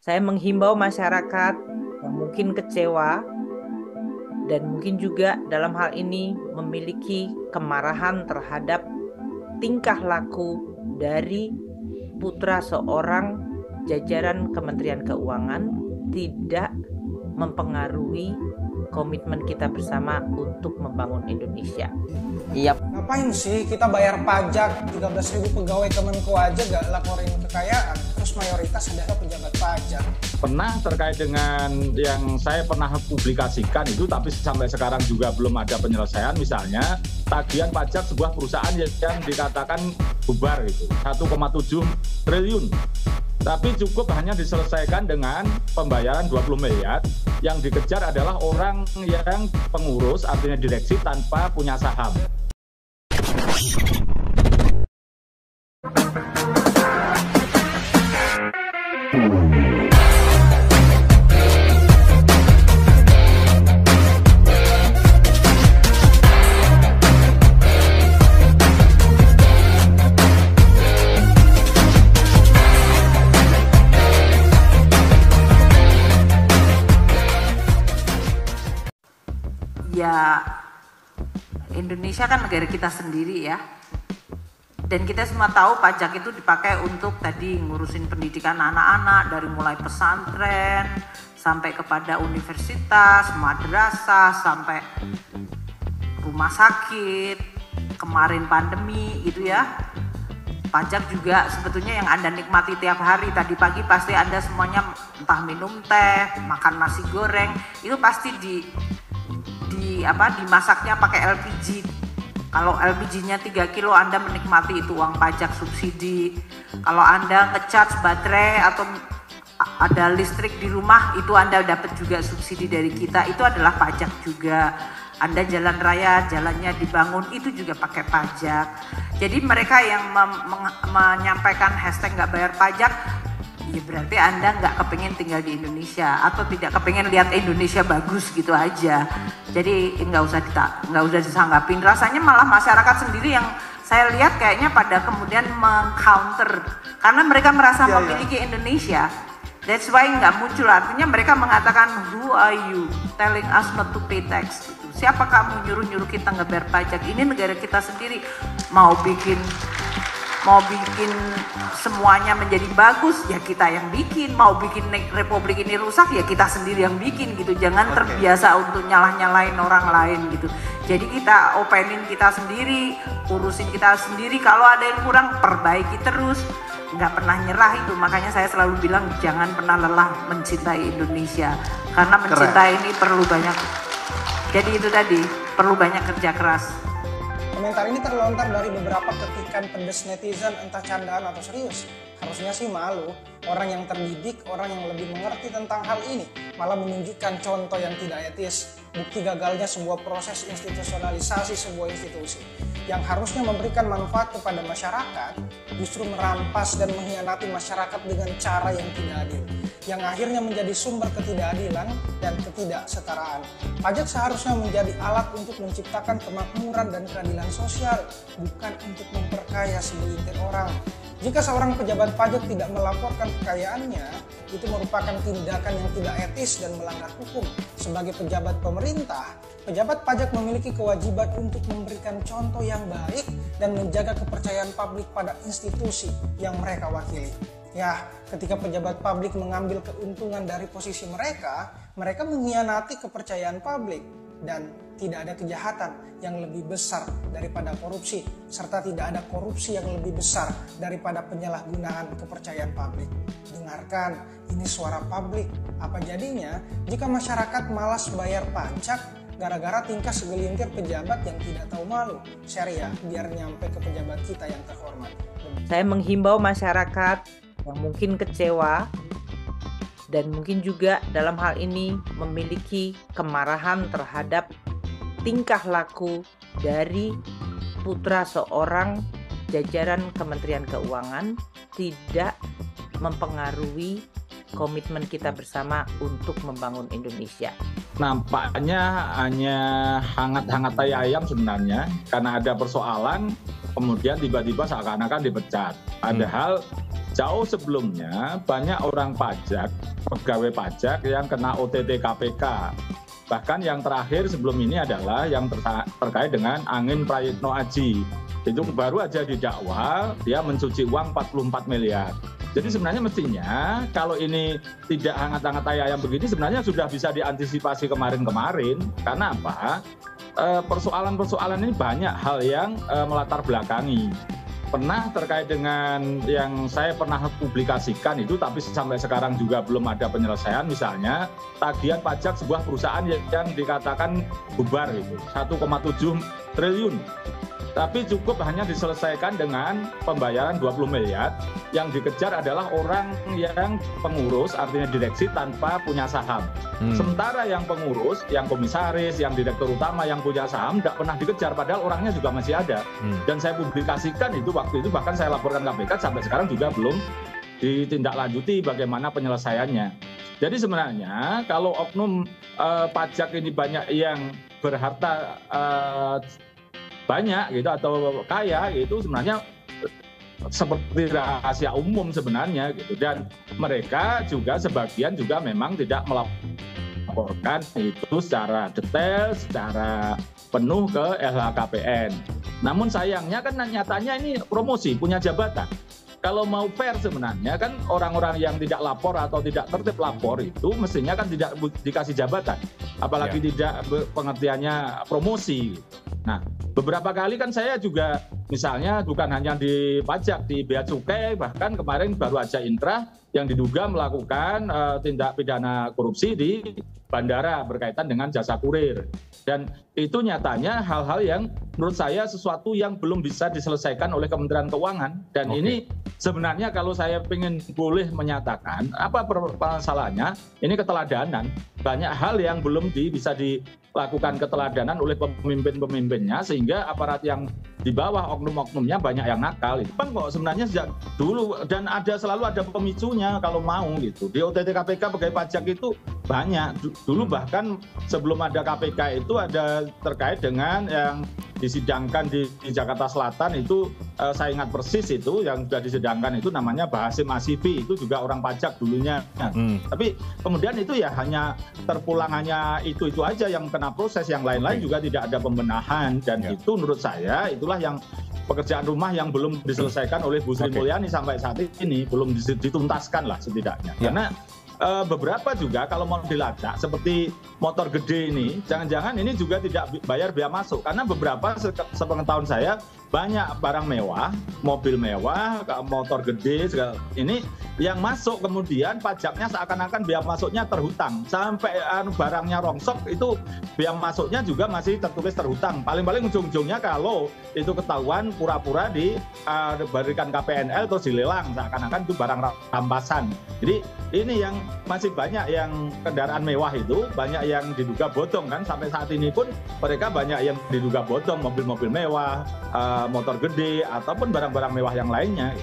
Saya menghimbau masyarakat yang mungkin kecewa dan mungkin juga dalam hal ini memiliki kemarahan terhadap tingkah laku dari putra seorang jajaran Kementerian Keuangan tidak mempengaruhi komitmen kita bersama untuk membangun Indonesia. Iya. Ngapain sih kita bayar pajak 13.000 pegawai Kemenko aja gak laporin kekayaan, terus mayoritas adalah pejabat pajak. Pernah terkait dengan yang saya pernah publikasikan itu, tapi sampai sekarang juga belum ada penyelesaian. Misalnya tagihan pajak sebuah perusahaan yang dikatakan bubar itu 1,7 triliun. Tapi cukup hanya diselesaikan dengan pembayaran 20 miliar. Yang dikejar adalah orang yang pengurus, artinya direksi tanpa punya saham. Ya, Indonesia kan negara kita sendiri ya. Dan kita semua tahu pajak itu dipakai untuk tadi ngurusin pendidikan anak-anak dari mulai pesantren sampai kepada universitas, madrasah, sampai rumah sakit, kemarin pandemi gitu ya. Pajak juga sebetulnya yang Anda nikmati tiap hari. Tadi pagi pasti Anda semuanya entah minum teh, makan nasi goreng, itu pasti dimasaknya pakai LPG. Kalau LPG-nya 3 kilo Anda menikmati itu uang pajak subsidi. Kalau Anda ngecharge baterai atau ada listrik di rumah, itu Anda dapat juga subsidi dari kita, itu adalah pajak juga. Anda jalan raya, jalannya dibangun, itu juga pakai pajak. Jadi mereka yang menyampaikan hashtag nggak bayar pajak, ya berarti Anda nggak kepengen tinggal di Indonesia atau tidak kepengen lihat Indonesia bagus gitu aja. Jadi nggak usah disanggapin. Rasanya malah masyarakat sendiri yang saya lihat kayaknya pada kemudian meng-counter karena mereka merasa memiliki Indonesia. That's why nggak muncul. Artinya mereka mengatakan, who are you telling us not to pay tax? Gitu. Siapa kamu nyuruh kita nggak bayar pajak? Ini negara kita sendiri. Mau bikin semuanya menjadi bagus, ya kita yang bikin. Mau bikin republik ini rusak, ya kita sendiri yang bikin gitu. Jangan terbiasa untuk nyalah-nyalain orang lain gitu. Jadi kita openin kita sendiri, urusin kita sendiri. Kalau ada yang kurang, perbaiki terus. Nggak pernah nyerah itu. Makanya saya selalu bilang jangan pernah lelah mencintai Indonesia. Karena mencintai ini perlu banyak. Jadi itu tadi, perlu banyak kerja keras. Komentar ini terlontar dari beberapa ketikan pedes netizen, entah candaan atau serius. Harusnya sih malu, orang yang terdidik, orang yang lebih mengerti tentang hal ini, malah menunjukkan contoh yang tidak etis, bukti gagalnya sebuah proses institusionalisasi sebuah institusi, yang harusnya memberikan manfaat kepada masyarakat, justru merampas dan mengkhianati masyarakat dengan cara yang tidak adil, yang akhirnya menjadi sumber ketidakadilan dan ketidaksetaraan. Pajak seharusnya menjadi alat untuk menciptakan kemakmuran dan keadilan sosial, bukan untuk memperkaya segelintir orang. Jika seorang pejabat pajak tidak melaporkan kekayaannya, itu merupakan tindakan yang tidak etis dan melanggar hukum. Sebagai pejabat pemerintah, pejabat pajak memiliki kewajiban untuk memberikan contoh yang baik dan menjaga kepercayaan publik pada institusi yang mereka wakili. Ya, ketika pejabat publik mengambil keuntungan dari posisi mereka mengkhianati kepercayaan publik dan tidak ada kejahatan yang lebih besar daripada korupsi, serta tidak ada korupsi yang lebih besar daripada penyalahgunaan kepercayaan publik. Dengarkan, ini suara publik. Apa jadinya jika masyarakat malas bayar pajak gara-gara tingkah segelintir pejabat yang tidak tahu malu? Share ya, biar nyampe ke pejabat kita yang terhormat. Saya menghimbau masyarakat yang mungkin kecewa dan mungkin juga dalam hal ini memiliki kemarahan terhadap tingkah laku dari putra seorang jajaran Kementerian Keuangan tidak mempengaruhi komitmen kita bersama untuk membangun Indonesia. Nampaknya hanya hangat-hangat tai ayam sebenarnya, karena ada persoalan kemudian tiba-tiba seakan-akan dipecat. Padahal Jauh sebelumnya banyak orang pajak, pegawai pajak yang kena OTT KPK. Bahkan yang terakhir sebelum ini adalah yang terkait dengan Angin Prayitno Aji. Itu baru aja didakwa dia mencuci uang 44 miliar. Jadi sebenarnya mestinya kalau ini tidak hangat-hangat ayam begini sebenarnya sudah bisa diantisipasi kemarin-kemarin. Karena apa? Persoalan-persoalan ini banyak hal yang melatar belakangi. Pernah terkait dengan yang saya pernah publikasikan itu tapi sampai sekarang juga belum ada penyelesaian, misalnya tagihan pajak sebuah perusahaan yang dikatakan bubar itu 1,7 triliun. Tapi cukup hanya diselesaikan dengan pembayaran 20 miliar. Yang dikejar adalah orang yang pengurus, artinya direksi tanpa punya saham. Sementara yang pengurus, yang komisaris, yang direktur utama, yang punya saham tidak pernah dikejar, padahal orangnya juga masih ada. Dan saya publikasikan itu waktu itu, bahkan saya laporkan KPK sampai sekarang juga belum ditindaklanjuti bagaimana penyelesaiannya. Jadi sebenarnya kalau oknum pajak ini banyak yang berharta banyak gitu atau kaya gitu sebenarnya seperti rahasia umum sebenarnya gitu, dan mereka juga sebagian juga memang tidak melaporkan itu secara detail, secara penuh ke LHKPN. Namun sayangnya kan nyatanya ini promosi punya jabatan. Kalau mau fair sebenarnya kan orang-orang yang tidak lapor atau tidak tertib lapor itu mestinya kan tidak dikasih jabatan, apalagi tidak pengertiannya promosi. Nah, beberapa kali kan saya juga misalnya bukan hanya di pajak, di bea cukai, bahkan kemarin baru aja inkrah yang diduga melakukan tindak pidana korupsi di bandara berkaitan dengan jasa kurir. Dan itu nyatanya hal-hal yang menurut saya sesuatu yang belum bisa diselesaikan oleh Kementerian Keuangan. Dan ini sebenarnya kalau saya ingin boleh menyatakan apa permasalahannya, ini keteladanan. Banyak hal yang belum bisa dilakukan keteladanan oleh pemimpin-pemimpinnya, sehingga aparat yang di bawah oknum-oknumnya banyak yang nakal. Itu kan kok sebenarnya sejak dulu, dan selalu ada pemicunya kalau mau gitu. Di OTT KPK pegawai pajak itu banyak. Dulu bahkan sebelum ada KPK itu ada terkait dengan yang disidangkan di Jakarta Selatan itu, saya ingat persis itu yang sudah disidangkan itu namanya Bahasim Asifi, itu juga orang pajak dulunya. Tapi kemudian itu ya hanya terpulang hanya itu aja yang kena proses, yang lain-lain juga tidak ada pembenahan, dan itu menurut saya itulah yang pekerjaan rumah yang belum diselesaikan oleh Bu Sri Mulyani sampai saat ini, belum dituntaskan lah setidaknya. Karena beberapa juga kalau mau dilacak seperti motor gede ini, jangan-jangan ini juga tidak bayar bea masuk, karena beberapa sepengetahuan saya banyak barang mewah, mobil mewah, motor gede ini yang masuk kemudian pajaknya seakan-akan bea masuknya terhutang, sampai barangnya rongsok itu bea masuknya juga masih tertulis terhutang. Paling-paling ujung-ujungnya kalau itu ketahuan pura-pura diberikan KPNL terus dilelang, seakan-akan itu barang rampasan. Jadi ini yang masih banyak yang kendaraan mewah itu banyak yang diduga bodong kan, sampai saat ini pun mereka banyak yang diduga bodong, mobil-mobil mewah, motor gede ataupun barang-barang mewah yang lainnya.